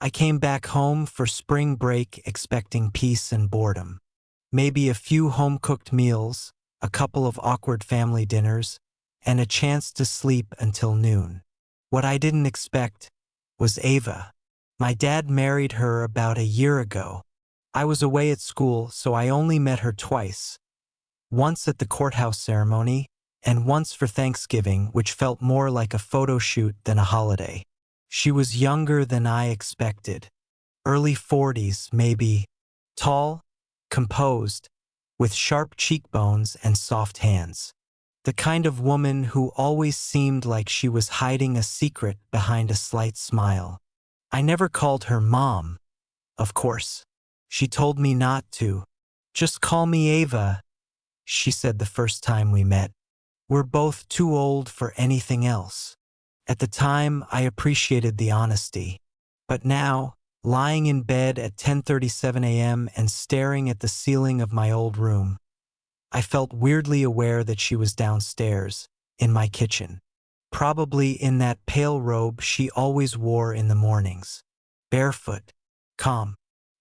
I came back home for spring break expecting peace and boredom. Maybe a few home-cooked meals, a couple of awkward family dinners, and a chance to sleep until noon. What I didn't expect was Ava. My dad married her about a year ago. I was away at school, so I only met her twice. Once at the courthouse ceremony, and once for Thanksgiving, which felt more like a photo shoot than a holiday. She was younger than I expected. Early 40s, maybe. Tall, composed, with sharp cheekbones and soft hands. The kind of woman who always seemed like she was hiding a secret behind a slight smile. I never called her Mom, of course. She told me not to. "Just call me Ava," she said the first time we met. "We're both too old for anything else." At the time, I appreciated the honesty. But now, lying in bed at 10:37 a.m. and staring at the ceiling of my old room, I felt weirdly aware that she was downstairs, in my kitchen. Probably in that pale robe she always wore in the mornings. Barefoot, calm,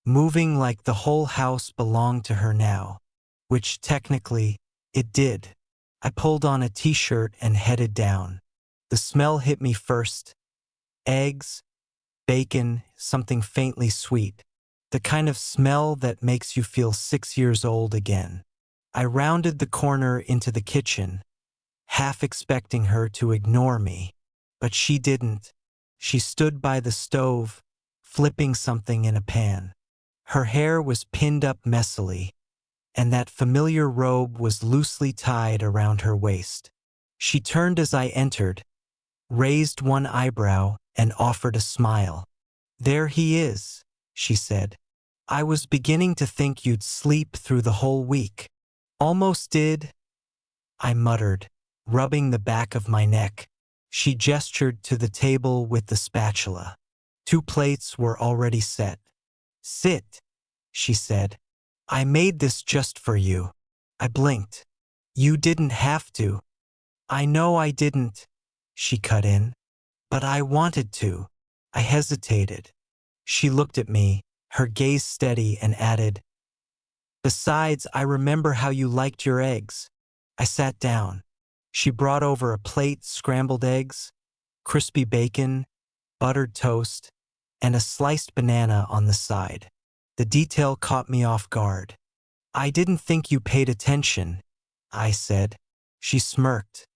moving like the whole house belonged to her now. Which technically, it did. I pulled on a t-shirt and headed down. The smell hit me first. Eggs, bacon, something faintly sweet. The kind of smell that makes you feel 6 years old again. I rounded the corner into the kitchen, half expecting her to ignore me. But she didn't. She stood by the stove, flipping something in a pan. Her hair was pinned up messily, and that familiar robe was loosely tied around her waist. She turned as I entered, raised one eyebrow, and offered a smile. "There he is," she said. "I was beginning to think you'd sleep through the whole week." "Almost did," I muttered, rubbing the back of my neck. She gestured to the table with the spatula. 2 plates were already set. "Sit," she said. "I made this just for you." I blinked. "You didn't have to." "I know I didn't," she cut in. "But I wanted to." I hesitated. She looked at me, her gaze steady, and added, "Besides, I remember how you liked your eggs." I sat down. She brought over a plate, scrambled eggs, crispy bacon, buttered toast, and a sliced banana on the side. The detail caught me off guard. "I didn't think you paid attention," I said. She smirked.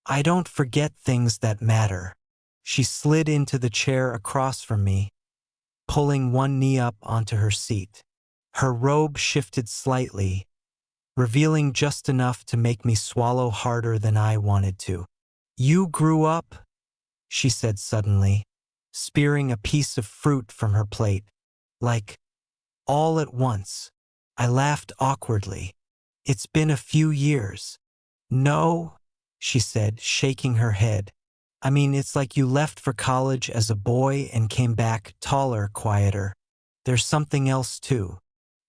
"I don't forget things that matter." She slid into the chair across from me, pulling one knee up onto her seat. Her robe shifted slightly, revealing just enough to make me swallow harder than I wanted to. "You grew up," she said suddenly, spearing a piece of fruit from her plate. "Like, all at once." I laughed awkwardly. "It's been a few years." "No," she said, shaking her head. "I mean, it's like you left for college as a boy and came back taller, quieter. There's something else too."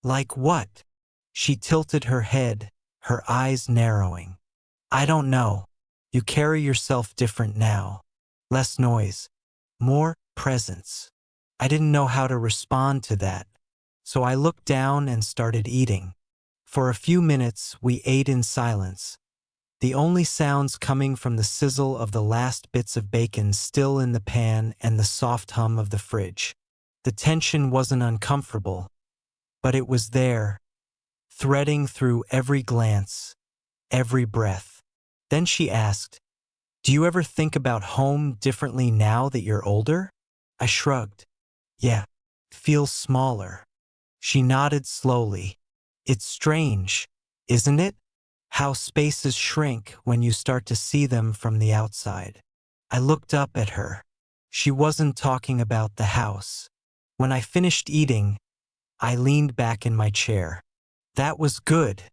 "Like what?" She tilted her head, her eyes narrowing. "I don't know. You carry yourself different now. Less noise. More presence." I didn't know how to respond to that, so I looked down and started eating. For a few minutes, we ate in silence, the only sounds coming from the sizzle of the last bits of bacon still in the pan and the soft hum of the fridge. The tension wasn't uncomfortable, but it was there, threading through every glance, every breath. Then she asked, "Do you ever think about home differently now that you're older?" I shrugged. "Yeah, it feels smaller." She nodded slowly. "It's strange, isn't it? How spaces shrink when you start to see them from the outside." I looked up at her. She wasn't talking about the house. When I finished eating, I leaned back in my chair. "That was good,"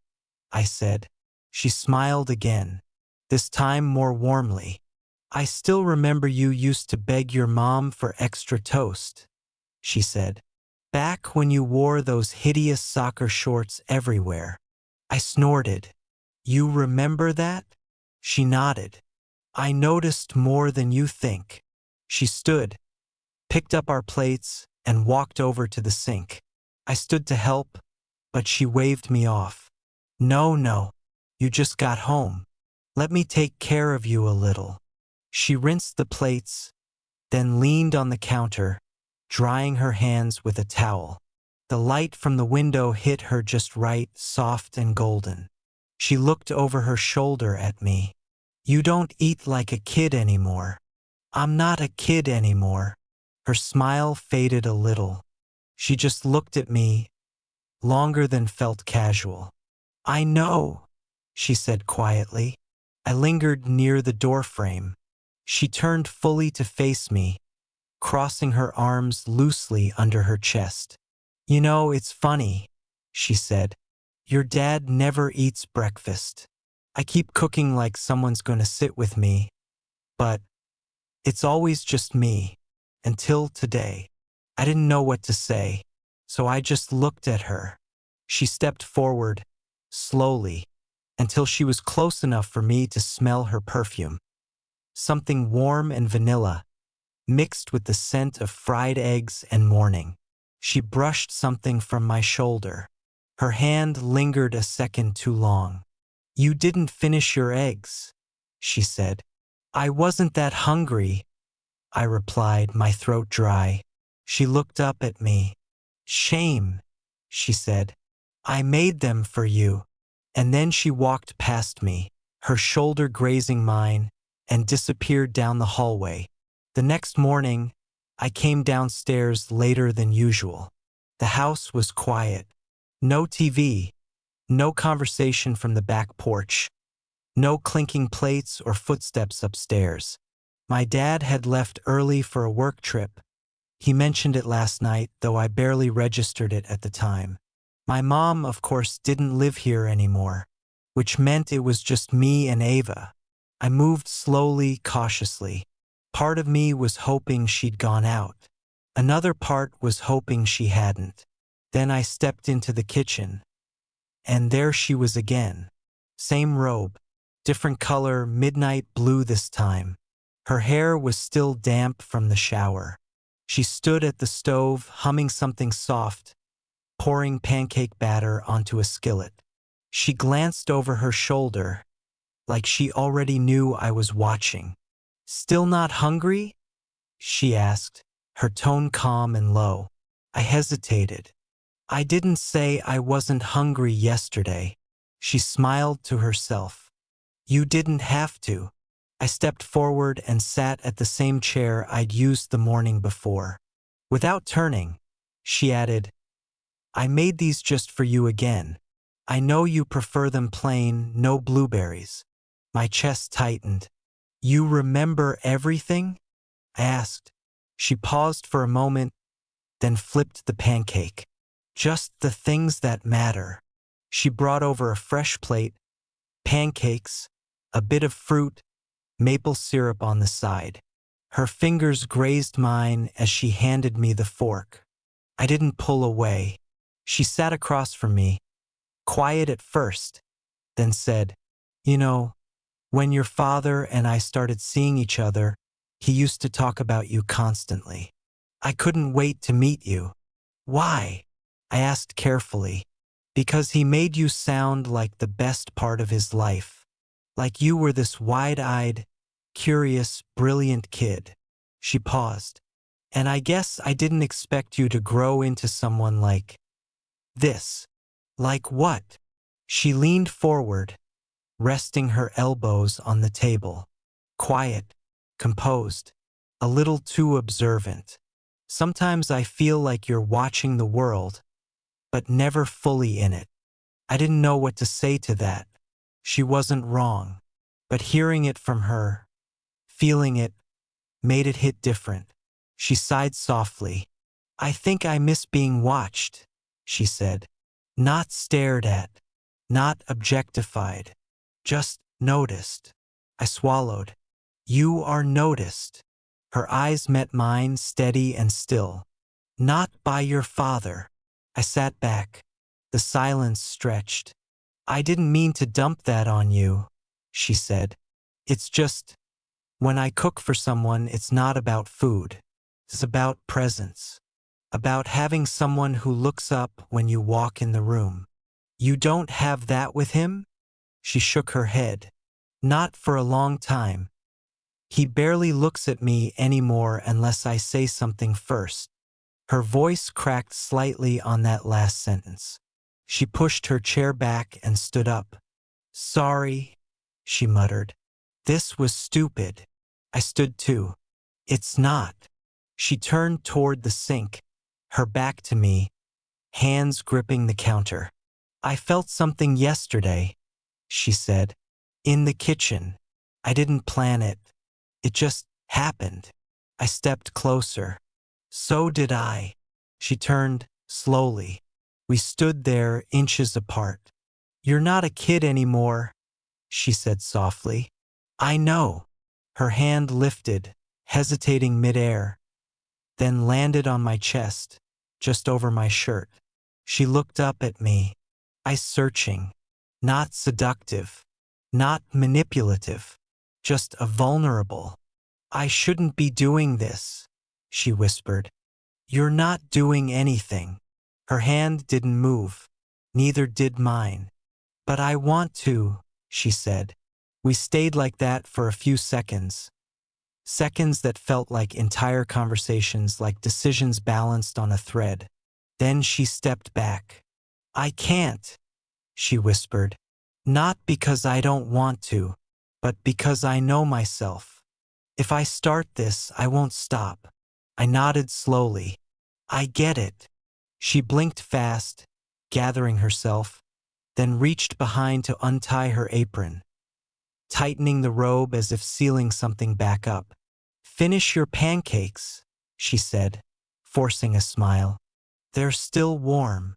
I said. She smiled again, this time more warmly. "I still remember you used to beg your mom for extra toast," she said. "Back when you wore those hideous soccer shorts everywhere." I snorted. "You remember that?" She nodded. "I noticed more than you think." She stood, picked up our plates, and walked over to the sink. I stood to help, but she waved me off. No, no, you just got home. Let me take care of you a little. She rinsed the plates, then leaned on the counter, drying her hands with a towel. The light from the window hit her just right, soft and golden. She looked over her shoulder at me. You don't eat like a kid anymore. I'm not a kid anymore. Her smile faded a little. She just looked at me, longer than felt casual. I know, she said quietly. I lingered near the doorframe. She turned fully to face me, crossing her arms loosely under her chest. You know, it's funny, she said. Your dad never eats breakfast. I keep cooking like someone's going to sit with me, but it's always just me. Until today. I didn't know what to say, so I just looked at her. She stepped forward, slowly, until she was close enough for me to smell her perfume. Something warm and vanilla, mixed with the scent of fried eggs and morning. She brushed something from my shoulder. Her hand lingered a second too long. You didn't finish your eggs, she said. I wasn't that hungry, I replied, my throat dry. She looked up at me. Shame, she said. I made them for you. And then she walked past me, her shoulder grazing mine, and disappeared down the hallway. The next morning, I came downstairs later than usual. The house was quiet. No TV, no conversation from the back porch, no clinking plates or footsteps upstairs. My dad had left early for a work trip. He mentioned it last night, though I barely registered it at the time. My mom, of course, didn't live here anymore, which meant it was just me and Ava. I moved slowly, cautiously. Part of me was hoping she'd gone out. Another part was hoping she hadn't. Then I stepped into the kitchen, and there she was again. Same robe, different color, midnight blue this time. Her hair was still damp from the shower. She stood at the stove, humming something soft, pouring pancake batter onto a skillet. She glanced over her shoulder, like she already knew I was watching. Still not hungry? She asked, her tone calm and low. I hesitated. I didn't say I wasn't hungry yesterday. She smiled to herself. You didn't have to. I stepped forward and sat at the same chair I'd used the morning before. Without turning, she added, I made these just for you again. I know you prefer them plain, no blueberries. My chest tightened. You remember everything? I asked. She paused for a moment, then flipped the pancake. Just the things that matter. She brought over a fresh plate, pancakes, a bit of fruit, maple syrup on the side. Her fingers grazed mine as she handed me the fork. I didn't pull away. She sat across from me, quiet at first, then said, You know, when your father and I started seeing each other, he used to talk about you constantly. I couldn't wait to meet you. Why? I asked carefully. Because he made you sound like the best part of his life. Like you were this wide-eyed, curious, brilliant kid. She paused. And I guess I didn't expect you to grow into someone like this. Like what? She leaned forward, resting her elbows on the table. Quiet, composed, a little too observant. Sometimes I feel like you're watching the world, but never fully in it. I didn't know what to say to that. She wasn't wrong, but hearing it from her, feeling it, made it hit different. She sighed softly. I think I miss being watched, she said. Not stared at, not objectified, just noticed. I swallowed. You are noticed. Her eyes met mine, steady and still. Not by your father. I sat back. The silence stretched. I didn't mean to dump that on you, she said. It's just, when I cook for someone, it's not about food. It's about presence. about having someone who looks up when you walk in the room. You don't have that with him? She shook her head. Not for a long time. He barely looks at me anymore unless I say something first. Her voice cracked slightly on that last sentence. She pushed her chair back and stood up. Sorry, she muttered. This was stupid. I stood too. It's not. She turned toward the sink, her back to me, hands gripping the counter. I felt something yesterday, she said. In the kitchen. I didn't plan it. It just happened. I stepped closer. So did I. She turned slowly. We stood there inches apart. You're not a kid anymore, she said softly. I know. Her hand lifted, hesitating midair, then landed on my chest, just over my shirt. She looked up at me, eyes searching, not seductive, not manipulative, just a vulnerable. I shouldn't be doing this, she whispered. You're not doing anything. Her hand didn't move, neither did mine. But I want to, she said. We stayed like that for a few seconds. Seconds that felt like entire conversations, like decisions balanced on a thread. Then she stepped back. I can't, she whispered. Not because I don't want to, but because I know myself. If I start this, I won't stop. I nodded slowly. I get it. She blinked fast, gathering herself, then reached behind to untie her apron, tightening the robe as if sealing something back up. Finish your pancakes, she said, forcing a smile. They're still warm.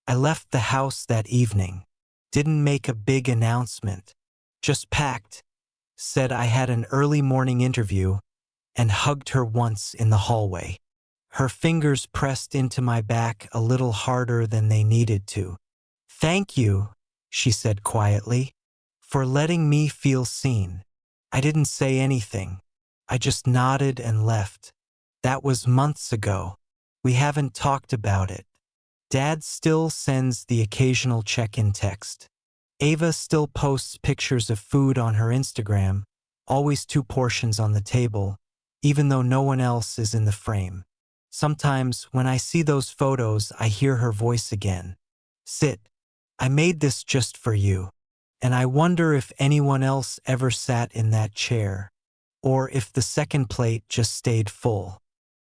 I left the house that evening. Didn't make a big announcement. Just packed, said I had an early morning interview, and hugged her once in the hallway. Her fingers pressed into my back a little harder than they needed to. Thank you, she said quietly, for letting me feel seen. I didn't say anything. I just nodded and left. That was months ago. We haven't talked about it. Dad still sends the occasional check-in text. Ava still posts pictures of food on her Instagram, always 2 portions on the table, even though no one else is in the frame. Sometimes, when I see those photos, I hear her voice again. Sit. I made this just for you. And I wonder if anyone else ever sat in that chair, or if the second plate just stayed full.